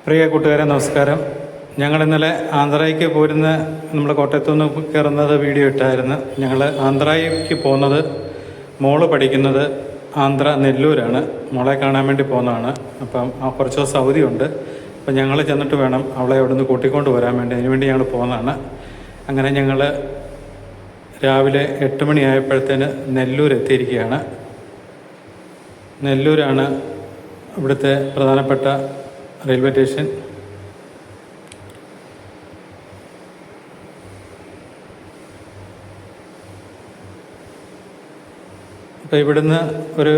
പ്രിയ കൂട്ടുകാരെ നമസ്കാരം. ഞങ്ങൾ ഇന്നലെ ആന്ധ്രയ്ക്ക് പോരുന്ന നമ്മൾ കോട്ടയത്തു നിന്ന് കയറുന്നത് വീഡിയോ ഇട്ടായിരുന്നു. ഞങ്ങൾ ആന്ധ്രയ്ക്ക് പോകുന്നത്, മോള് പഠിക്കുന്നത് ആന്ധ്ര നെല്ലൂരാണ്. മോളെ കാണാൻ വേണ്ടി പോകുന്നതാണ്. അപ്പം കുറച്ച് ദിവസം അവധിയുണ്ട്. അപ്പം ഞങ്ങൾ ചെന്നിട്ട് വേണം അവളെ അവിടെ നിന്ന് കൂട്ടിക്കൊണ്ട് വരാൻ വേണ്ടി. അതിനുവേണ്ടി ഞങ്ങൾ പോകുന്നതാണ്. അങ്ങനെ ഞങ്ങൾ രാവിലെ 8 മണിയായപ്പോഴത്തേന് നെല്ലൂർ എത്തിയിരിക്കുകയാണ്. നെല്ലൂരാണ് ഇവിടുത്തെ പ്രധാനപ്പെട്ട റെയിൽവേ സ്റ്റേഷൻ. അപ്പോൾ ഇവിടുന്ന് ഒരു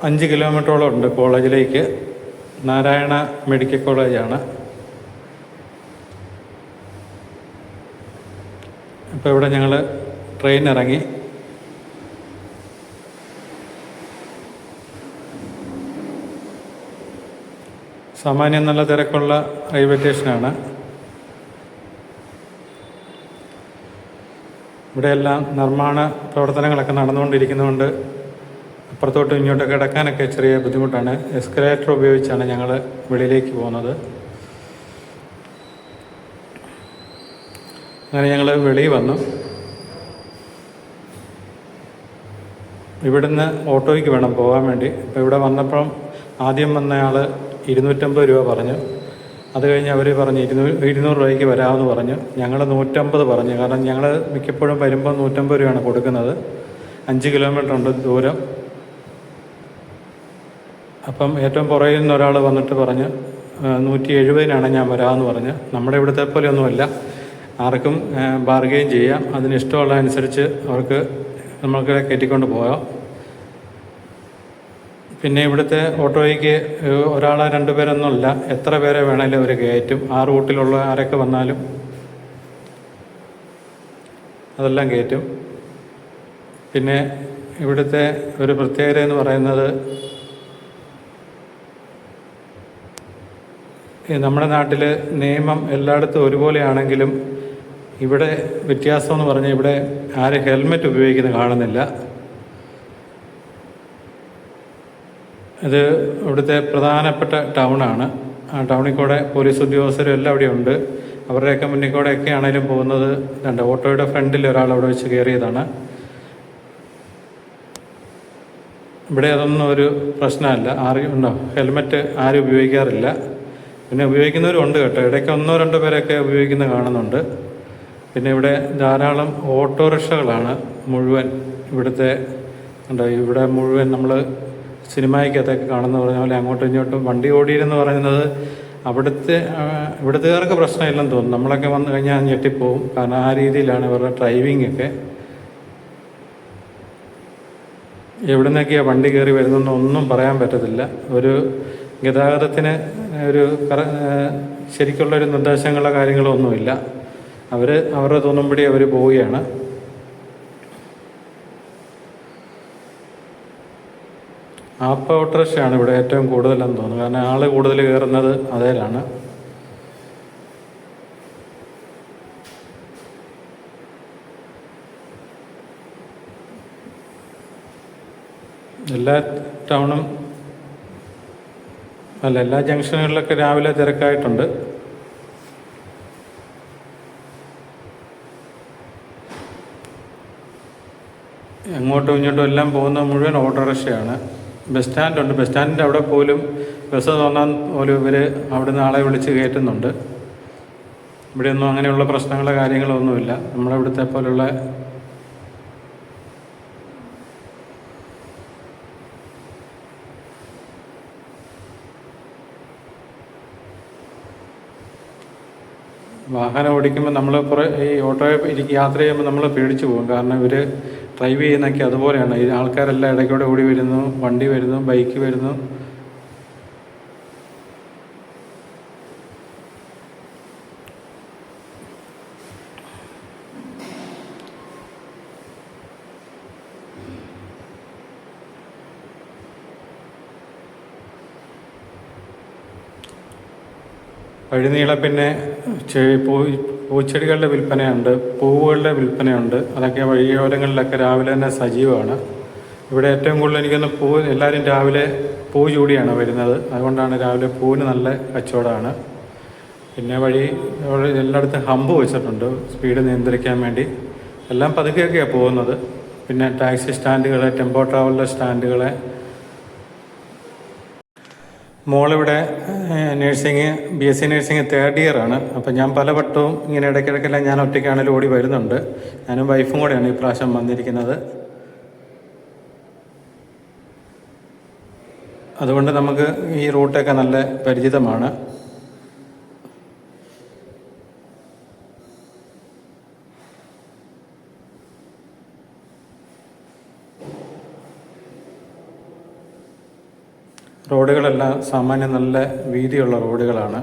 5 കിലോമീറ്ററോളം ഉണ്ട് കോളേജിലേക്ക്. നാരായണ മെഡിക്കൽ കോളേജാണ്. അപ്പോൾ ഇവിടെ ഞങ്ങൾ ട്രെയിൻ ഇറങ്ങി. സാമാന്യം നല്ല തിരക്കുള്ള റെയിൽവേ സ്റ്റേഷനാണ്. ഇവിടെയെല്ലാം നിർമ്മാണ പ്രവർത്തനങ്ങളൊക്കെ നടന്നുകൊണ്ടിരിക്കുന്നതുകൊണ്ട് അപ്പുറത്തോട്ടും ഇങ്ങോട്ടൊക്കെ കിടക്കാനൊക്കെ ചെറിയ ബുദ്ധിമുട്ടാണ്. എസ്കലേറ്റർ ഉപയോഗിച്ചാണ് ഞങ്ങൾ വെളിയിലേക്ക് പോകുന്നത്. അങ്ങനെ ഞങ്ങൾ വെളിയിൽ വന്നു. ഇവിടുന്ന് ഓട്ടോയ്ക്ക് വേണം പോകാൻ വേണ്ടി. അപ്പോൾ ഇവിടെ വന്നപ്പം ആദ്യം വന്നയാൾ 250 രൂപ പറഞ്ഞു. അത് കഴിഞ്ഞ് അവർ പറഞ്ഞു 200 രൂപയ്ക്ക് വരാമെന്ന് പറഞ്ഞു. ഞങ്ങൾ 150 പറഞ്ഞു. കാരണം ഞങ്ങൾ മിക്കപ്പോഴും വരുമ്പോൾ 150 രൂപയാണ് കൊടുക്കുന്നത്. 5 കിലോമീറ്റർ ഉണ്ട് ദൂരം. അപ്പം ഏറ്റവും പുറകിൽ നിന്ന് ഒരാൾ വന്നിട്ട് പറഞ്ഞ് 170 ഞാൻ വരാമെന്ന് പറഞ്ഞ്. നമ്മുടെ ഇവിടുത്തെ പോലെയൊന്നുമല്ല, ആർക്കും ബാർഗെയിൻ ചെയ്യാം. അതിനിഷ്ടമുള്ള അനുസരിച്ച് അവർക്ക് നമ്മൾക്ക് കയറ്റിക്കൊണ്ട് പോകാം. പിന്നെ ഇവിടുത്തെ ഓട്ടോയ്ക്ക് ഒരാളോ 2 പേരൊന്നുമില്ല, എത്ര പേരെ വേണമെങ്കിലും അവർ കയറ്റും. ആ റൂട്ടിലുള്ള ആരൊക്കെ വന്നാലും അതെല്ലാം കയറ്റും. പിന്നെ ഇവിടുത്തെ ഒരു പ്രത്യേകത എന്ന് പറയുന്നത്, നമ്മുടെ നാട്ടിൽ നിയമം എല്ലായിടത്തും ഒരുപോലെയാണെങ്കിലും ഇവിടെ വ്യത്യാസം എന്ന് പറഞ്ഞാൽ ഇവിടെ ആരും ഹെൽമെറ്റ് ഉപയോഗിക്കുന്നത് കാണുന്നില്ല. ഇത് ഇവിടുത്തെ പ്രധാനപ്പെട്ട ടൗണാണ്. ആ ടൗണിൽ കൂടെ പോലീസ് ഉദ്യോഗസ്ഥരും എല്ലാം അവിടെ ഉണ്ട്. അവരുടെയൊക്കെ മുന്നിൽ കൂടെയൊക്കെ ആണെങ്കിലും പോകുന്നത്. ഓട്ടോയുടെ ഫ്രണ്ടിൽ ഒരാൾ അവിടെ വെച്ച് കയറിയതാണ്. ഇവിടെ അതൊന്നും ഒരു പ്രശ്നമല്ല. ആരും ഉണ്ടോ ഹെൽമെറ്റ് ആരും ഉപയോഗിക്കാറില്ല. പിന്നെ ഉപയോഗിക്കുന്നവരും ഉണ്ട് കേട്ടോ. ഇടയ്ക്ക് 1-2 പേരൊക്കെ ഉപയോഗിക്കുന്നത് കാണുന്നുണ്ട്. പിന്നെ ഇവിടെ ധാരാളം ഓട്ടോറിക്ഷകളാണ് മുഴുവൻ. ഇവിടുത്തെ ഉണ്ടോ, ഇവിടെ മുഴുവൻ നമ്മൾ സിനിമയ്ക്കകത്തൊക്കെ കാണുന്ന പറഞ്ഞ പോലെ അങ്ങോട്ടും ഇങ്ങോട്ടും വണ്ടി ഓടിയെന്ന് പറയുന്നത് ഇവിടുത്തുകാർക്ക് പ്രശ്നമില്ലെന്ന് തോന്നുന്നു. നമ്മളൊക്കെ വന്നു കഴിഞ്ഞാൽ ഞെട്ടിപ്പോവും. കാരണം ആ രീതിയിലാണ് ഇവരുടെ ഡ്രൈവിംഗ് ഒക്കെ. എവിടെ നിന്നൊക്കെയാണ് വണ്ടി കയറി വരുന്നതെന്നൊന്നും പറയാൻ പറ്റത്തില്ല. ഒരു ഗതാഗതത്തിന് ഒരു ശരിക്കുള്ളൊരു നിർദ്ദേശങ്ങളോ കാര്യങ്ങളോ ഒന്നുമില്ല. അവരുടെ തോന്നുമ്പടി അവർ പോവുകയാണ്. ആപ്പ ഓട്ടോറിക്ഷയാണ് ഇവിടെ ഏറ്റവും കൂടുതലെന്ന് തോന്നുന്നു. കാരണം ആൾ കൂടുതൽ കയറുന്നത് അതേലാണ്. എല്ലാ ടൗണും എല്ലാ ജംഗ്ഷനുകളിലൊക്കെ രാവിലെ തിരക്കായിട്ടുണ്ട്. അങ്ങോട്ടും ഇങ്ങോട്ടും എല്ലാം പോകുന്ന മുഴുവൻ ഓട്ടോറിക്ഷയാണ്. ബസ് സ്റ്റാൻഡുണ്ട്. ബസ് സ്റ്റാൻഡിൻ്റെ അവിടെ പോലും ബസ് തോന്നാൻ പോലും ഇവർ അവിടെ നിന്ന് ആളെ വിളിച്ച് കയറ്റുന്നുണ്ട്. ഇവിടെയൊന്നും അങ്ങനെയുള്ള പ്രശ്നങ്ങളോ കാര്യങ്ങളോ ഒന്നുമില്ല. നമ്മുടെ ഇവിടുത്തെ പോലുള്ള വാഹനം ഓടിക്കുമ്പോൾ നമ്മൾ ഈ ഓട്ടോയെ യാത്ര ചെയ്യുമ്പോൾ നമ്മൾ പേടിച്ചു പോകും. കാരണം ഇവർ ഡ്രൈവ് ചെയ്യുന്നതൊക്കെ അതുപോലെയാണ്. ഈ ആൾക്കാരെല്ലാം ഇടയ്ക്കൂടെ ഓടി വരുന്നു, വണ്ടി വരുന്നു, ബൈക്ക് വരുന്നു. വഴിനീളെ പിന്നെ പൂച്ചെടികളുടെ വിൽപ്പനയുണ്ട്, പൂവുകളുടെ വിൽപ്പനയുണ്ട്. അതൊക്കെ വഴിയോരങ്ങളിലൊക്കെ രാവിലെ തന്നെ സജീവമാണ്. ഇവിടെ ഏറ്റവും കൂടുതൽ എനിക്കൊന്ന് എല്ലാവരും രാവിലെ പൂ ചൂടിയാണ് വരുന്നത്. അതുകൊണ്ടാണ് രാവിലെ പൂവിന് നല്ല കച്ചവടമാണ്. പിന്നെ വഴി എല്ലായിടത്തും ഹമ്പ് വെച്ചിട്ടുണ്ട് സ്പീഡ് നിയന്ത്രിക്കാൻ വേണ്ടി. എല്ലാം പതുക്കെയൊക്കെയാണ് പോകുന്നത്. പിന്നെ ടാക്സി സ്റ്റാൻഡുകൾ, ടെമ്പോ ട്രാവലർ സ്റ്റാൻഡുകൾ. മോളിവിടെ nursing BSc nursing third year ആണ്. അപ്പം ഞാൻ പലവട്ടവും ഇങ്ങനെ ഇടയ്ക്കിടയ്ക്കെല്ലാം ഞാൻ ഒറ്റയ്ക്കാണെങ്കിലും ഓടി വരുന്നുണ്ട്. ഞാനും വൈഫും കൂടെയാണ് ഈ പ്രാവശ്യം വന്നിരിക്കുന്നത്. അതുകൊണ്ട് നമുക്ക് ഈ റൂട്ടൊക്കെ നല്ല പരിചിതമാണ്. റോഡുകളെല്ലാം സാമാന്യം നല്ല വീതിയുള്ള റോഡുകളാണ്.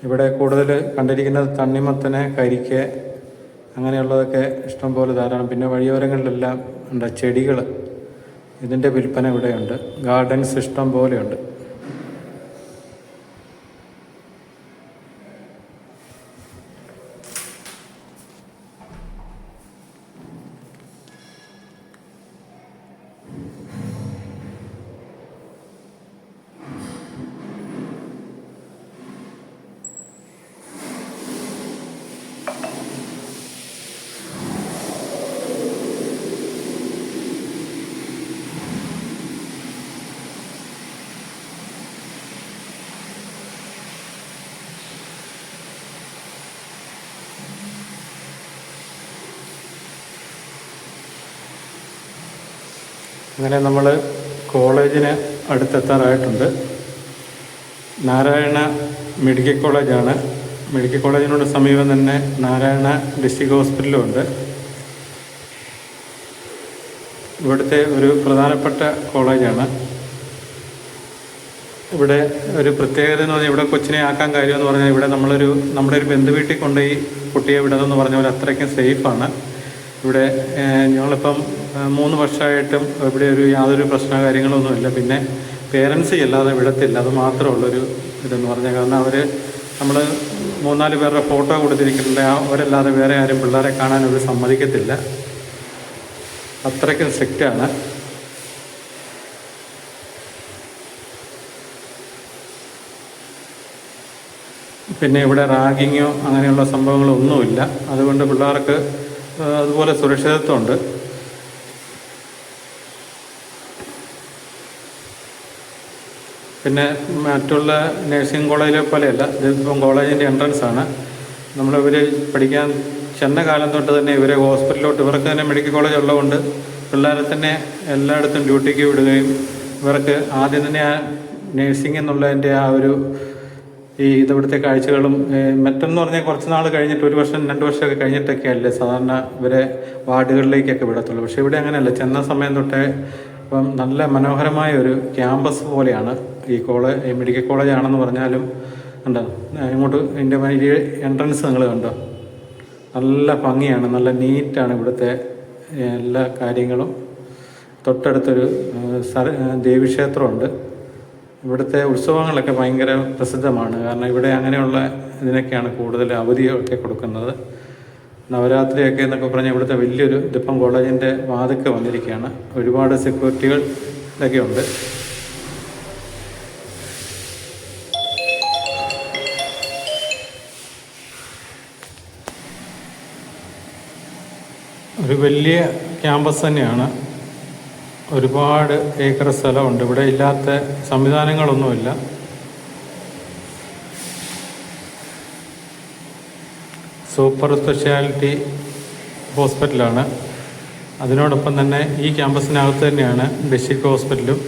ഇവിടെ കൂടുതൽ കണ്ടിരിക്കുന്നത് തണ്ണിമത്തന്, കരിക്ക് അങ്ങനെയുള്ളതൊക്കെ ഇഷ്ടംപോലെ ധാരാളം. പിന്നെ വഴിയോരങ്ങളിലെല്ലാം ഉണ്ട് ചെടികൾ. ഇതിൻ്റെ വിൽപ്പന ഇവിടെയുണ്ട്. ഗാർഡൻസ് ഇഷ്ടം പോലെയുണ്ട്. അങ്ങനെ നമ്മൾ കോളേജിന് അടുത്തെത്താറായിട്ടുണ്ട്. നാരായണ മെഡിക്കൽ കോളേജാണ്. മെഡിക്കൽ കോളേജിനോട് സമീപം തന്നെ നാരായണ ഡിസ്ട്രിക്ട് ഹോസ്പിറ്റലും ഉണ്ട്. ഇവിടുത്തെ ഒരു പ്രധാനപ്പെട്ട കോളേജാണ്. ഇവിടെ ഒരു പ്രത്യേകത എന്ന് പറഞ്ഞാൽ ഇവിടെ കൊച്ചിനെ ആക്കാൻ കാര്യമെന്ന് പറഞ്ഞാൽ ഇവിടെ നമ്മുടെ ഒരു ബന്ധുവീട്ടിൽ കൊണ്ടുപോയി കുട്ടിയെ വിടുന്നതെന്ന് പറഞ്ഞ പോലെ അത്രയ്ക്കും സേഫാണ്. ഇവിടെ ഞങ്ങളിപ്പം 3 വർഷമായിട്ടും ഇവിടെ യാതൊരു പ്രശ്ന കാര്യങ്ങളൊന്നുമില്ല. പിന്നെ പേരൻസ് അല്ലാതെ വിടത്തില്ല. അത് മാത്രമുള്ളൊരു ഇതെന്ന് പറഞ്ഞാൽ, കാരണം നമ്മൾ 3-4 പേരുടെ ഫോട്ടോ കൊടുത്തിരിക്കുന്നുണ്ട്. അവരല്ലാതെ വേറെ ആരും പിള്ളേരെ കാണാൻ അവർ സമ്മതിക്കത്തില്ല. അത്രയ്ക്കും സ്ട്രിക്റ്റാണ്. പിന്നെ ഇവിടെ റാഗിങ്ങോ അങ്ങനെയുള്ള സംഭവങ്ങളൊന്നുമില്ല. അതുകൊണ്ട് പിള്ളേർക്ക് അതുപോലെ സുരക്ഷിതത്വമുണ്ട്. പിന്നെ മറ്റുള്ള നഴ്സിംഗ് കോളേജിലെ പോലെയല്ല. ഇതിപ്പം കോളേജിൻ്റെ എൻട്രൻസാണ്. നമ്മളിവർ പഠിക്കാൻ ചെന്ന കാലം തൊട്ട് തന്നെ ഇവരെ ഹോസ്പിറ്റലിലോട്ട്, ഇവർക്ക് തന്നെ മെഡിക്കൽ കോളേജ് ഉള്ളതുകൊണ്ട് പിള്ളേരെ തന്നെ എല്ലായിടത്തും ഡ്യൂട്ടിക്ക് വിടുകയും ഇവർക്ക് ആദ്യം തന്നെ ആ നഴ്സിംഗ് എന്നുള്ളതിൻ്റെ ആ ഒരു ഇവിടുത്തെ കാഴ്ചകളും മറ്റെന്ന് പറഞ്ഞാൽ കുറച്ച് നാൾ കഴിഞ്ഞിട്ട് 1 വർഷം 2 വർഷമൊക്കെ കഴിഞ്ഞിട്ടൊക്കെ അല്ലേ സാധാരണ ഇവരെ വാർഡുകളിലേക്കൊക്കെ വിടത്തുള്ളൂ. പക്ഷേ ഇവിടെ അങ്ങനെയല്ല. ചെന്ന സമയം തൊട്ടേ ഇപ്പം നല്ല മനോഹരമായ ഒരു ക്യാമ്പസ് പോലെയാണ് ഈ മെഡിക്കൽ കോളേജാണെന്ന് പറഞ്ഞാലും ഉണ്ടോ. ഇങ്ങോട്ട് ഇതിൻ്റെ വലിയ എൻട്രൻസ് നിങ്ങൾ കണ്ടോ, നല്ല ഭംഗിയാണ്, നല്ല നീറ്റാണ് ഇവിടുത്തെ എല്ലാ കാര്യങ്ങളും. തൊട്ടടുത്തൊരു ദേവീക്ഷേത്രമുണ്ട്. ഇവിടുത്തെ ഉത്സവങ്ങളൊക്കെ ഭയങ്കര പ്രസിദ്ധമാണ്. കാരണം ഇവിടെ അങ്ങനെയുള്ള ഇതിനൊക്കെയാണ് കൂടുതൽ അവധിയൊക്കെ കൊടുക്കുന്നത്. നവരാത്രിയൊക്കെ എന്നൊക്കെ പറഞ്ഞാൽ ഇവിടുത്തെ വലിയൊരു ഇതിപ്പം കോളേജിൻ്റെ വാതിൽക്ക് വന്നിരിക്കുകയാണ്. ഒരുപാട് സെക്യൂരിറ്റികൾ ഇതൊക്കെ ഉണ്ട്. ഒരു വലിയ ക്യാമ്പസ് തന്നെയാണ്. ഒരുപാട് ഏക്കർ സ്ഥലമുണ്ട്. ഇവിടെ ഇല്ലാത്ത സംവിധാനങ്ങളൊന്നുമില്ല. സൂപ്പർ സ്പെഷ്യാലിറ്റി ഹോസ്പിറ്റലാണ്. അതിനോടൊപ്പം തന്നെ ഈ ക്യാമ്പസിനകത്ത് തന്നെയാണ് ഡിസ്ട്രിക്ട് ഹോസ്പിറ്റലും.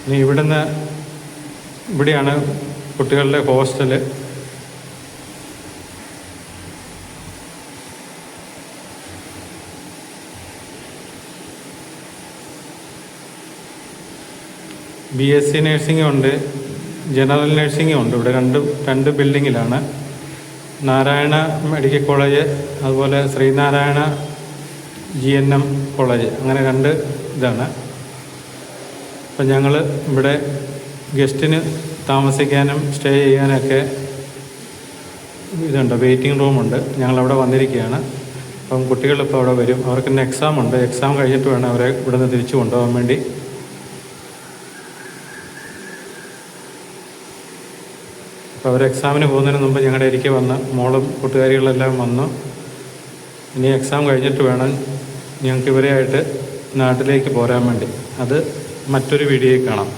ഇനി ഇവിടെയാണ് കുട്ടികളുടെ ഹോസ്റ്റല്. BSc നഴ്സിംഗും ഉണ്ട്, ജനറൽ നഴ്സിംഗും ഉണ്ട്. ഇവിടെ രണ്ട് ബിൽഡിങ്ങിലാണ്. നാരായണ മെഡിക്കൽ കോളേജ്, അതുപോലെ ശ്രീനാരായണ GNM കോളേജ്, അങ്ങനെ 2 ഇതാണ്. അപ്പം ഞങ്ങൾ ഇവിടെ ഗസ്റ്റിന് താമസിക്കാനും സ്റ്റേ ചെയ്യാനൊക്കെ ഇതുണ്ട്, വെയിറ്റിംഗ് റൂമുണ്ട്. ഞങ്ങളവിടെ വന്നിരിക്കുകയാണ്. അപ്പം കുട്ടികളിപ്പോൾ അവിടെ വരും. അവർക്ക് ഇന്ന് എക്സാം ഉണ്ട്. എക്സാം കഴിഞ്ഞിട്ട് വേണം അവരെ ഇവിടെ നിന്ന് തിരിച്ചു കൊണ്ടുപോകാൻ വേണ്ടി. അപ്പോൾ അവർ എക്സാമിന് പോകുന്നതിന് മുമ്പ് ഞങ്ങളുടെ ഇരിക്കെ വന്ന് മോളും കൂട്ടുകാരികളെല്ലാം വന്നു. ഇനി എക്സാം കഴിഞ്ഞിട്ട് വേണം ഞങ്ങൾക്ക് ഇവരെയായിട്ട് നാട്ടിലേക്ക് പോരാൻ വേണ്ടി. അത് മറ്റൊരു വീഡിയോയിൽ കാണാം.